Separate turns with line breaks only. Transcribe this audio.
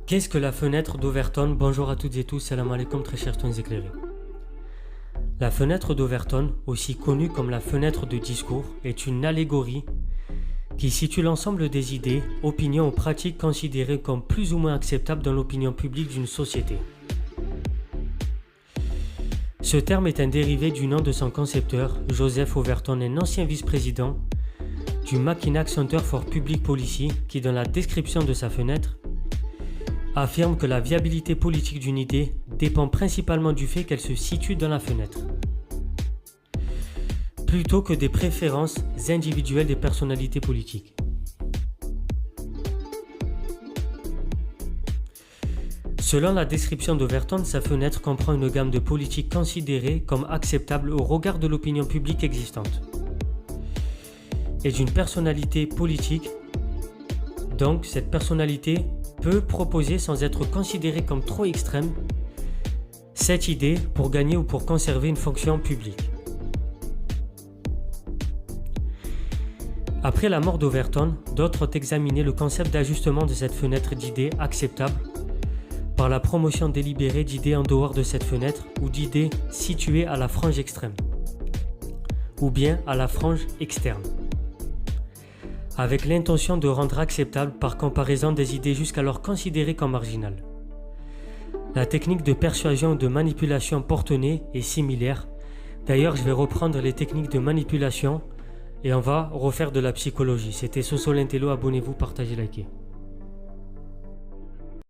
Qu'est-ce que la fenêtre d'Overton? Bonjour à toutes et tous, salam alaikum très chers toins éclairés. La fenêtre d'Overton, aussi connue comme la fenêtre de discours, est une allégorie qui situe l'ensemble des idées, opinions ou pratiques considérées comme plus ou moins acceptables dans l'opinion publique d'une société. Ce terme est un dérivé du nom de son concepteur, Joseph Overton, un ancien vice-président du Mackinac Center for Public Policy, qui dans la description de sa fenêtre affirme que la viabilité politique d'une idée dépend principalement du fait qu'elle se situe dans la fenêtre, plutôt que des préférences individuelles des personnalités politiques. Selon la description d'Overton, sa fenêtre comprend une gamme de politiques considérées comme acceptables au regard de l'opinion publique existante et d'une personnalité politique. Donc, cette personnalité peut proposer sans être considérée comme trop extrême cette idée pour gagner ou pour conserver une fonction publique. Après la mort d'Overton, d'autres ont examiné le concept d'ajustement de cette fenêtre d'idées acceptables par la promotion délibérée d'idées en dehors de cette fenêtre ou d'idées situées à la frange extrême ou bien à la frange externe, avec l'intention de rendre acceptable par comparaison des idées jusqu'alors considérées comme marginales. La technique de persuasion ou de manipulation porte-nez est similaire. D'ailleurs, je vais reprendre les techniques de manipulation et on va refaire de la psychologie. C'était Soso Lintello, abonnez-vous, partagez, likez.